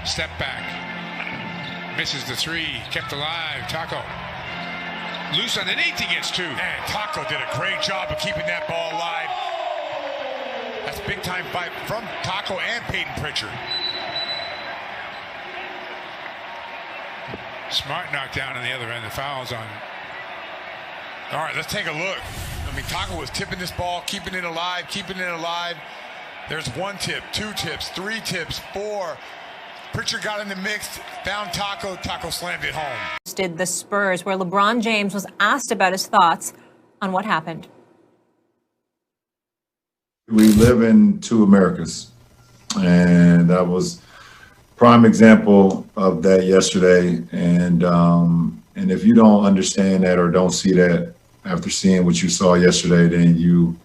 Step back. Misses the three. Kept alive. Taco. Loose underneath. He gets two. And Taco did a great job of keeping that ball alive. That's big time fight from Taco and Peyton Pritchard. Smart knockdown on the other end. The foul's on. All right, let's take a look. I mean, Taco was tipping this ball, keeping it alive, keeping it alive. There's one tip, two tips, three tips, four. Pritchard got in the mix, found Taco. Taco slammed it home. Did the Spurs, where LeBron James was asked about his thoughts on what happened. We live in two Americas, and that was prime example of that yesterday. And if you don't understand that or don't see that after seeing what you saw yesterday, then you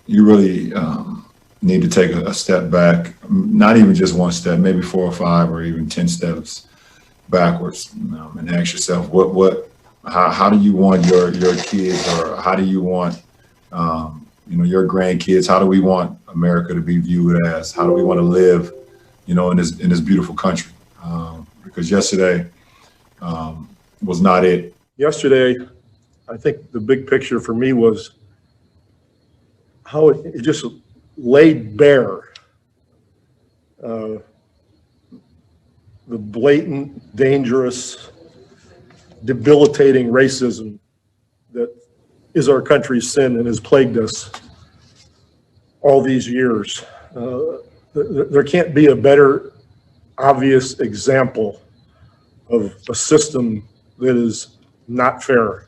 really need to take a step back, not even just one step, maybe 4 or 5 or even 10 steps backwards, and ask yourself, how do you want your kids, or how do you want your grandkids? How do we want America to be viewed as? How do we want to live, in this beautiful country? Because yesterday was not it. Yesterday, I think the big picture for me was how it just laid bare the blatant, dangerous, debilitating racism that is our country's sin and has plagued us all these years. There can't be a better obvious example of a system that is not fair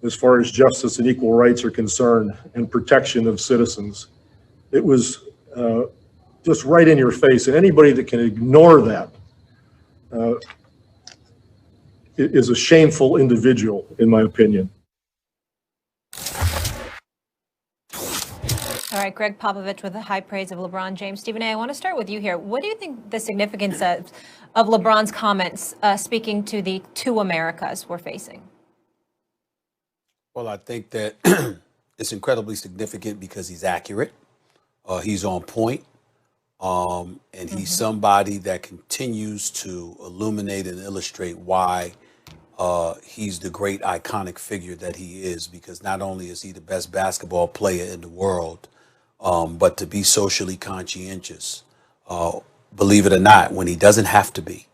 as far as justice and equal rights are concerned and protection of citizens. It was just right in your face, and anybody that can ignore that is a shameful individual, in my opinion. All right, Greg Popovich with the high praise of LeBron James. Stephen A., I want to start with you here. What do you think the significance of LeBron's comments speaking to the two Americas we're facing? Well, I think that it's incredibly significant because he's accurate. He's on point. And he's somebody that continues to illuminate and illustrate why he's the great iconic figure that he is, because not only is he the best basketball player in the world, but to be socially conscientious, believe it or not, when he doesn't have to be.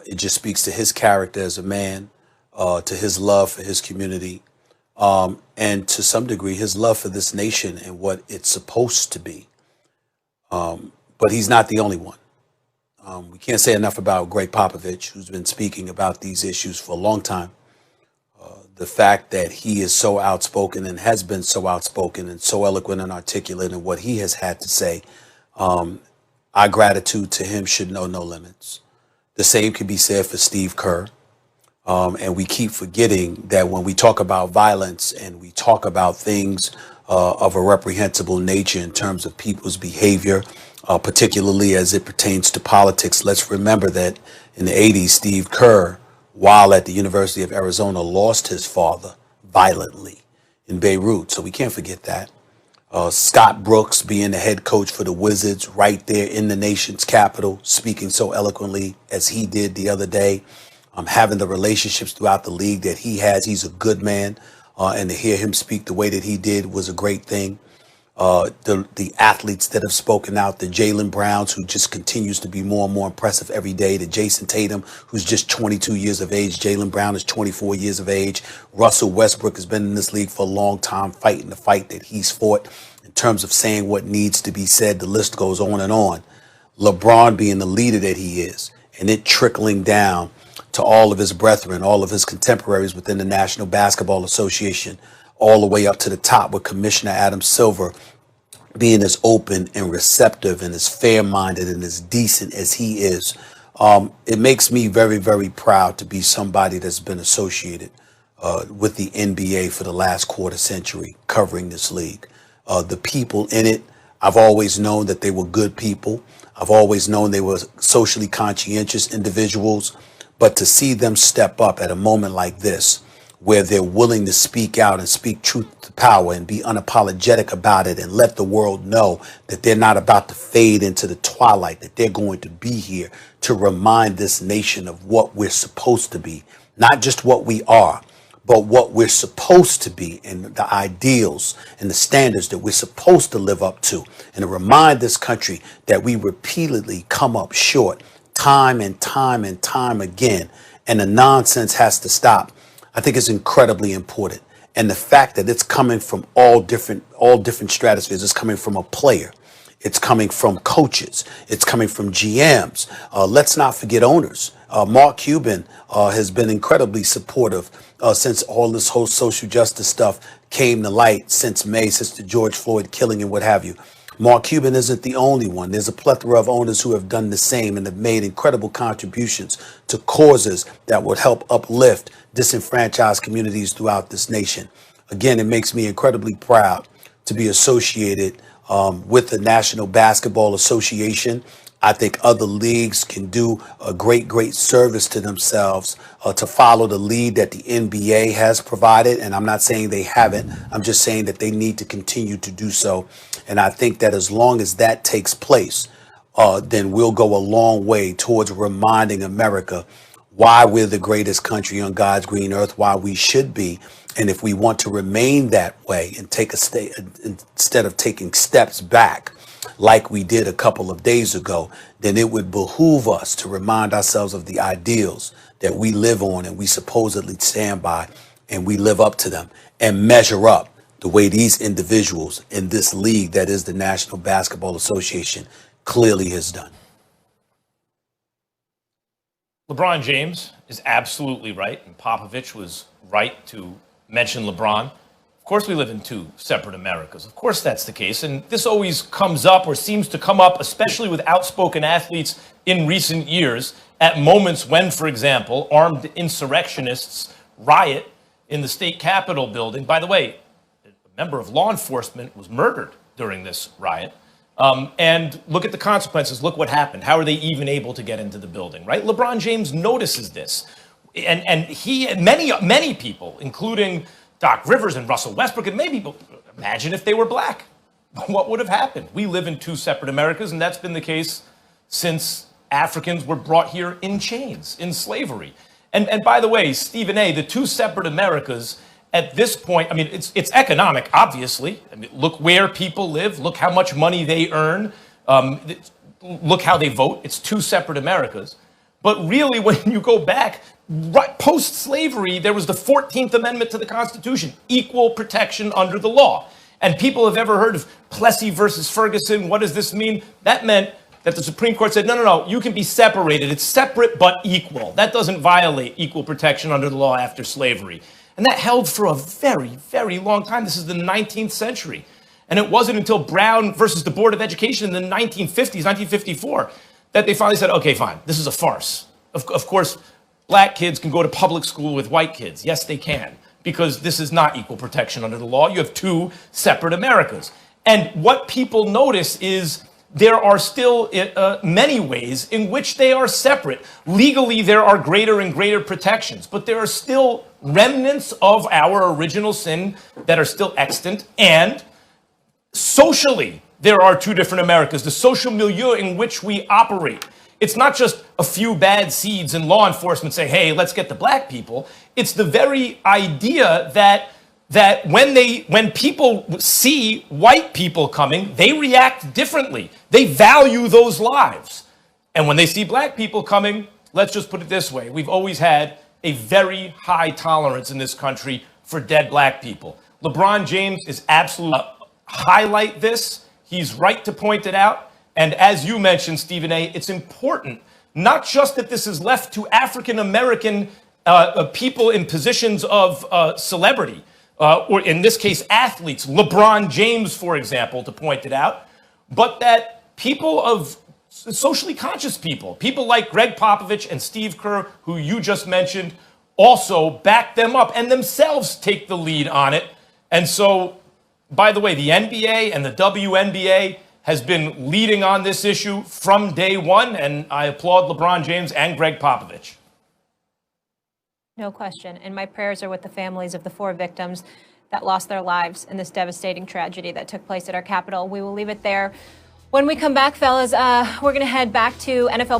It just speaks to his character as a man, to his love for his community, and to some degree his love for this nation and what it's supposed to be. But he's not the only one. We can't say enough about Greg Popovich, who's been speaking about these issues for a long time. The fact that he is so outspoken and has been so outspoken and so eloquent and articulate in what he has had to say, our gratitude to him should know no limits. The same can be said for Steve Kerr. And we keep forgetting that when we talk about violence and we talk about things of a reprehensible nature in terms of people's behavior, particularly as it pertains to politics, let's remember that in the 80s, Steve Kerr, while at the University of Arizona, lost his father violently in Beirut. So we can't forget that. Scott Brooks being the head coach for the Wizards right there in the nation's capital, speaking so eloquently as he did the other day, having the relationships throughout the league that he has. He's a good man. And to hear him speak the way that he did was a great thing. The athletes that have spoken out, the Jaylen Browns, who just continues to be more and more impressive every day, the Jason Tatum, who's just 22 years of age, Jaylen Brown is 24 years of age, Russell Westbrook has been in this league for a long time, fighting the fight that he's fought in terms of saying what needs to be said. The list goes on and on. LeBron being the leader that he is, and it trickling down to all of his brethren, all of his contemporaries within the National Basketball Association, all the way up to the top with Commissioner Adam Silver being as open and receptive and as fair-minded and as decent as he is. It makes me very, very proud to be somebody that's been associated with the NBA for the last quarter century, covering this league. The people in it, I've always known that they were good people. I've always known they were socially conscientious individuals. But to see them step up at a moment like this, where they're willing to speak out and speak truth to power and be unapologetic about it and let the world know that they're not about to fade into the twilight, that they're going to be here to remind this nation of what we're supposed to be, not just what we are, but what we're supposed to be and the ideals and the standards that we're supposed to live up to, and to remind this country that we repeatedly come up short time and time and time again, and the nonsense has to stop. I think it's incredibly important. And the fact that it's coming from all different stratospheres, it's coming from a player, it's coming from coaches, it's coming from GMs. Let's not forget owners. Mark Cuban has been incredibly supportive since all this whole social justice stuff came to light since May, since the George Floyd killing and what have you. Mark Cuban isn't the only one. There's a plethora of owners who have done the same and have made incredible contributions to causes that would help uplift disenfranchised communities throughout this nation. Again, it makes me incredibly proud to be associated with the National Basketball Association. I think other leagues can do a great service to themselves to follow the lead that the NBA has provided. And I'm not saying they haven't. I'm just saying that they need to continue to do so. And I think that as long as that takes place, then we'll go a long way towards reminding America why we're the greatest country on God's green earth, why we should be. And if we want to remain that way and take instead of taking steps back, like we did a couple of days ago, then it would behoove us to remind ourselves of the ideals that we live on and we supposedly stand by, and we live up to them and measure up the way these individuals in this league that is the National Basketball Association clearly has done. LeBron James is absolutely right, and Popovich was right to mention LeBron. Of course we live in two separate Americas. Of course that's the case. And this always comes up, or seems to come up, especially with outspoken athletes in recent years, at moments when, for example, armed insurrectionists riot in the state capitol building. By the way, a member of law enforcement was murdered during this riot. And look at the consequences. Look what happened. How are they even able to get into the building, right? LeBron James notices this. And he and many people, including Doc Rivers and Russell Westbrook, and maybe imagine if they were black. What would have happened? We live in two separate Americas, and that's been the case since Africans were brought here in chains, in slavery. And by the way, Stephen A., the two separate Americas at this point, I mean, it's economic, obviously. I mean, look where people live. Look how much money they earn. Look how they vote. It's two separate Americas. But really, when you go back, right, post-slavery, there was the 14th Amendment to the Constitution, equal protection under the law. And people have ever heard of Plessy versus Ferguson. What does this mean? That meant that the Supreme Court said, no, you can be separated. It's separate but equal. That doesn't violate equal protection under the law after slavery. And that held for a very, very long time. This is the 19th century. And it wasn't until Brown versus the Board of Education in the 1950s, 1954, that they finally said, okay, fine, this is a farce. Of course, black kids can go to public school with white kids. Yes, they can, because this is not equal protection under the law. You have two separate Americas. And what people notice is there are still many ways in which they are separate. Legally, there are greater and greater protections, but there are still remnants of our original sin that are still extant. And socially, there are two different Americas. The social milieu in which we operate. It's not just a few bad seeds in law enforcement say, hey, let's get the black people. It's the very idea that when people see white people coming, they react differently. They value those lives. And when they see black people coming, let's just put it this way. We've always had a very high tolerance in this country for dead black people. LeBron James is absolutely highlight this. He's right to point it out. And as you mentioned, Stephen A., it's important not just that this is left to African-American people in positions of celebrity, or in this case, athletes, LeBron James, for example, to point it out, but that people of socially conscious people like Greg Popovich and Steve Kerr, who you just mentioned, also back them up and themselves take the lead on it. And so, by the way, the NBA and the WNBA has been leading on this issue from day one, and I applaud LeBron James and Greg Popovich. No question. And my prayers are with the families of the 4 victims that lost their lives in this devastating tragedy that took place at our Capitol. We will leave it there. When we come back, fellas, we're going to head back to NFL